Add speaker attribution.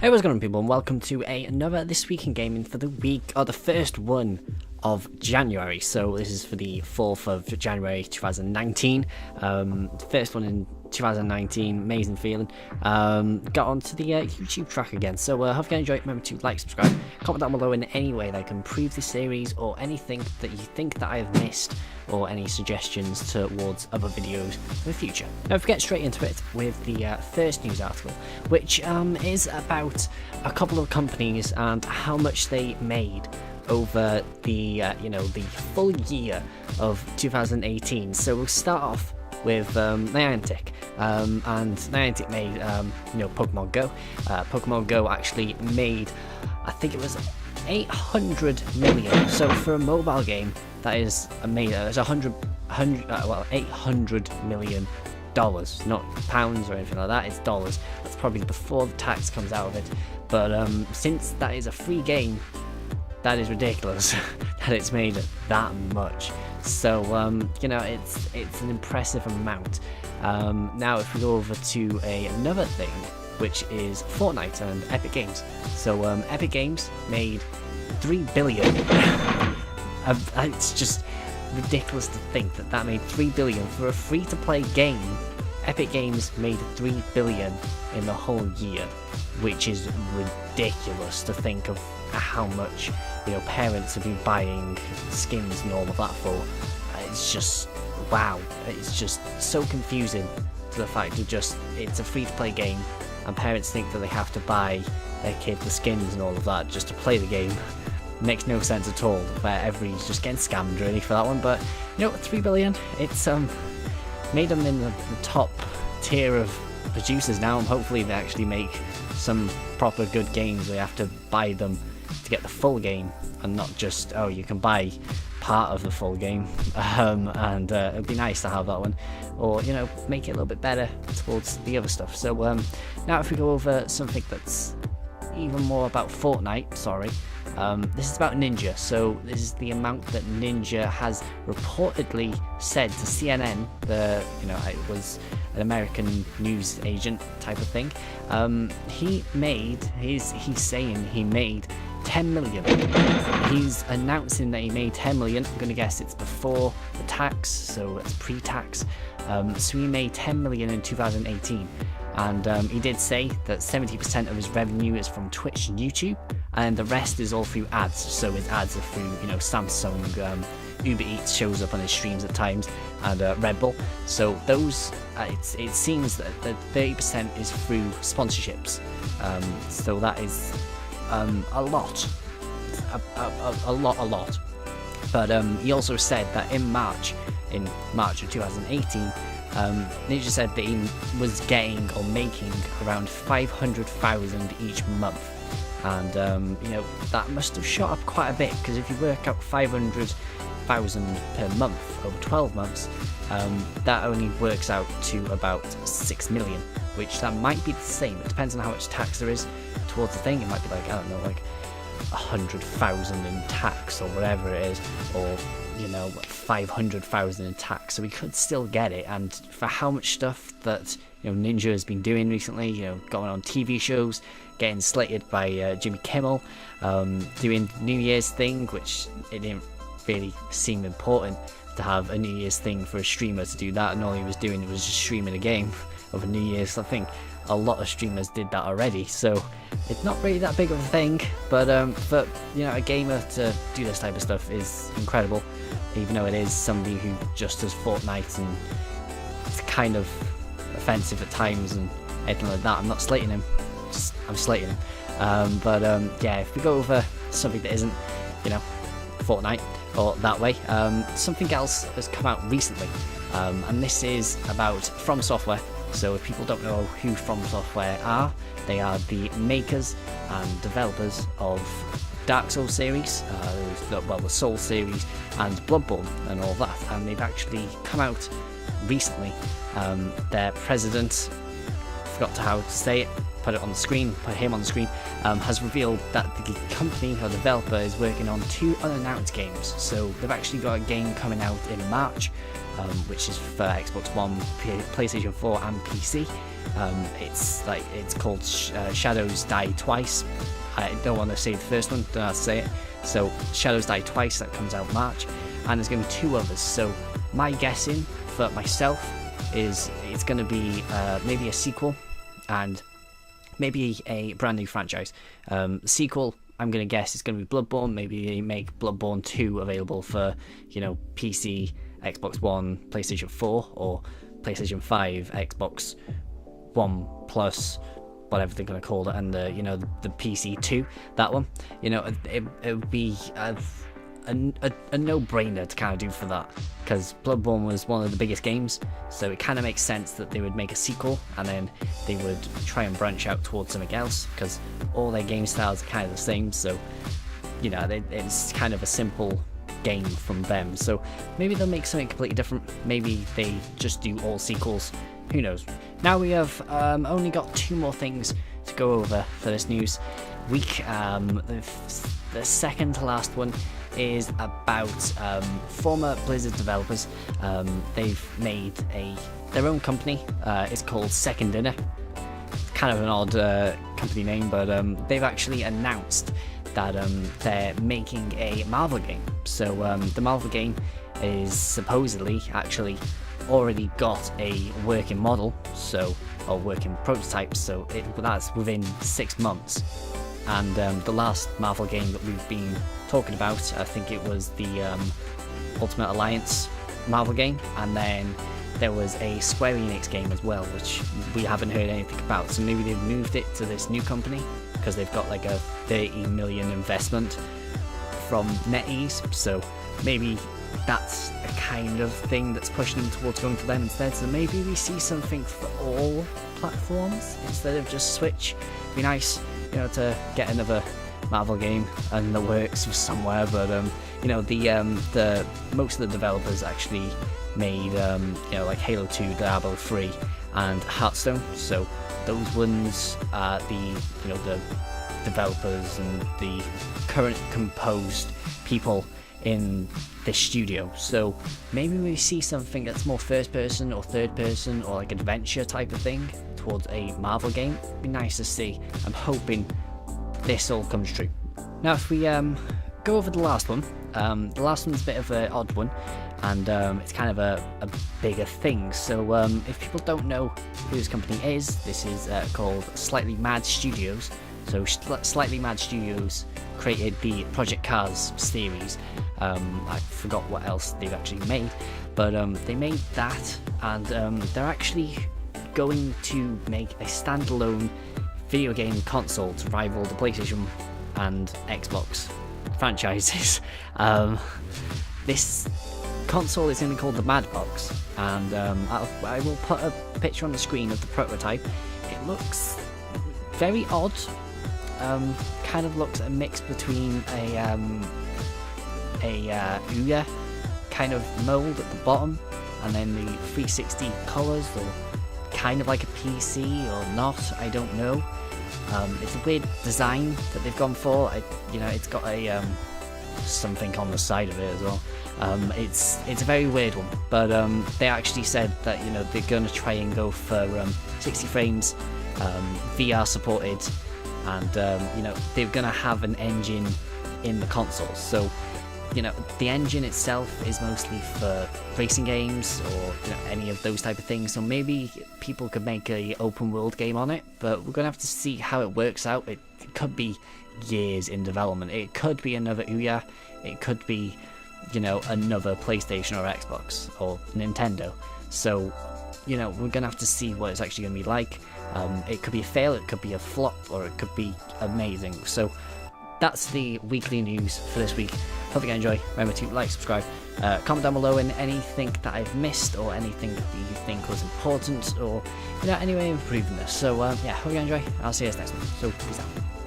Speaker 1: Hey, what's going on, people, and welcome to another This Week in Gaming for the week, or the first one of January. So this is for the 4th of January 2019, first one in 2019, amazing feeling. Got onto the YouTube track again, so hope you enjoy it. Remember to like, subscribe, comment down below in any way that I can improve the series, or anything that you think that I have missed, or any suggestions towards other videos for the future. Now, if we get straight into it with the first news article, which is about a couple of companies and how much they made over the the full year of 2018. So we'll start off with Niantic, and Niantic made Pokemon Go. Pokemon Go actually made, I think it was 800 million. So for a mobile game, that is amazing. It's 800 million dollars, not pounds or anything like that. It's dollars. That's probably before the tax comes out of it. But since that is a free game, that is ridiculous that it's made that much. So it's an impressive amount. Now if we go over to another thing, which is Fortnite and Epic Games. So Epic Games made 3 billion. It's just ridiculous to think that made 3 billion for a free-to-play game. Epic Games made 3 billion in the whole year, which is ridiculous to think of how much parents have been buying skins and all of that for. It's just wow. It's just so confusing to the fact that it's a free-to-play game, and parents think that they have to buy their kid the skins and all of that just to play the game. Makes no sense at all, where everybody's just getting scammed really for that one. But 3 billion, it's made them in the top tier of producers now, and hopefully they actually make some proper good games. They have to buy them to get the full game, and not just, oh, you can buy part of the full game. And it'd be nice to have that one, or make it a little bit better towards the other stuff. So now if we go over something that's even more about Fortnite, this is about Ninja. So this is the amount that Ninja has reportedly said to CNN. It was an American news agent type of thing. He's saying he made 10 million. He's announcing that he made 10 million. I'm gonna guess it's before the tax, so it's pre-tax. So he made 10 million in 2018. And he did say that 70% of his revenue is from Twitch and YouTube, and the rest is all through ads. So his ads are through, Samsung, Uber Eats shows up on his streams at times, and Red Bull. So those, it seems that 30% is through sponsorships. So that is a lot, a lot. But he also said that in March of 2018. Ninja said that he was getting or making around 500,000 each month, and that must have shot up quite a bit, because if you work out 500,000 per month over 12 months, that only works out to about 6 million, which that might be the same. It depends on how much tax there is towards the thing. It might be like, I don't know, like 100,000 in tax or whatever it is, or 500,000 in tax. So we could still get it. And for how much stuff that Ninja has been doing recently, going on TV shows, getting slated by Jimmy Kimmel, doing New Year's thing, which it didn't really seem important to have a New Year's thing for a streamer to do that, and all he was doing was just streaming a game of a New Year's. I think a lot of streamers did that already, so it's not really that big of a thing. But a gamer to do this type of stuff is incredible, even though it is somebody who just does Fortnite, and it's kind of offensive at times and anything like that. I'm not slating him, I'm slating him. Yeah, if we go over something that isn't Fortnite or that way, something else has come out recently, and this is about From Software. So if people don't know who From Software are, they are the makers and developers of Dark Souls series, the Soul series, and Bloodborne and all that. And they've actually come out recently. Their president, forgot how to say it, put him on the screen, has revealed that the company or developer is working on 2 unannounced games. So they've actually got a game coming out in March, which is for Xbox One, PlayStation 4 and PC. It's called Shadows Die Twice. I don't want to say the first one, don't know how to say it. So Shadows Die Twice, that comes out March, and there's going to be 2 others. So my guessing for myself is it's going to be maybe a sequel and maybe a brand new franchise. Sequel, I'm going to guess it's going to be Bloodborne. Maybe they make Bloodborne 2 available for, PC, Xbox One, PlayStation 4, or PlayStation 5, Xbox One Plus, whatever they're going to call it, and the PC 2, that one. It would be a no-brainer to kind of do for that, because Bloodborne was one of the biggest games, so it kind of makes sense that they would make a sequel and then they would try and branch out towards something else, because all their game styles are kind of the same. So it's kind of a simple game from them. So maybe they'll make something completely different. Maybe they just do all sequels, who knows. Now we have only got 2 more things to go over for this news week. The second to last one is about former Blizzard developers. They've made their own company. It's called Second Dinner. It's kind of an odd company name, but they've actually announced that they're making a Marvel game. So the Marvel game is supposedly actually already got a working model, or working prototype, so that's within 6 months. And the last Marvel game that we've been talking about, I think it was the Ultimate Alliance Marvel game, and then there was a Square Enix game as well, which we haven't heard anything about. So maybe they've moved it to this new company because they've got like a 30 million investment from NetEase. So maybe that's a kind of thing that's pushing them towards going for them instead. So maybe we see something for all platforms instead of just Switch. It'd be nice, to get another Marvel game in the works somewhere. But the most of the developers actually made like Halo 2, Diablo 3, and Hearthstone. So those ones are the developers and the current composed people in this studio. So maybe we see something that's more first person or third person or like adventure type of thing towards a Marvel game. It'd be nice to see. I'm hoping this all comes true. Now if we go over the last one, the last one's a bit of an odd one, and it's kind of a bigger thing. So if people don't know who this company is, this is called Slightly Mad Studios. So Slightly Mad Studios created the Project Cars series. I forgot what else they've actually made, but they made that, and they're actually going to make a standalone video game console to rival the PlayStation and Xbox franchises. This console is going to be called the Madbox, and I will put a picture on the screen of the prototype. It looks very odd. Kind of looks a mix between a Ouya kind of mold at the bottom, and then the 360 colours, or kind of like a PC or not, I don't know. It's a weird design that they've gone for. It's got a something on the side of it as well. It's a very weird one, but they actually said that they're going to try and go for 60 frames, VR supported, and they're going to have an engine in the console. So the engine itself is mostly for racing games or any of those type of things. So maybe people could make a open world game on it, but we're gonna have to see how it works out. It could be years in development. It could be another Ouya. It could be another PlayStation or Xbox or Nintendo. So we're gonna have to see what it's actually gonna be like. It could be a fail, it could be a flop, or it could be amazing. So that's the weekly news for this week. Hope you enjoy. Remember to like, subscribe, comment down below in anything that I've missed or anything that you think was important, or any way of improving this. So hope you enjoy. I'll see you guys next one. So peace out.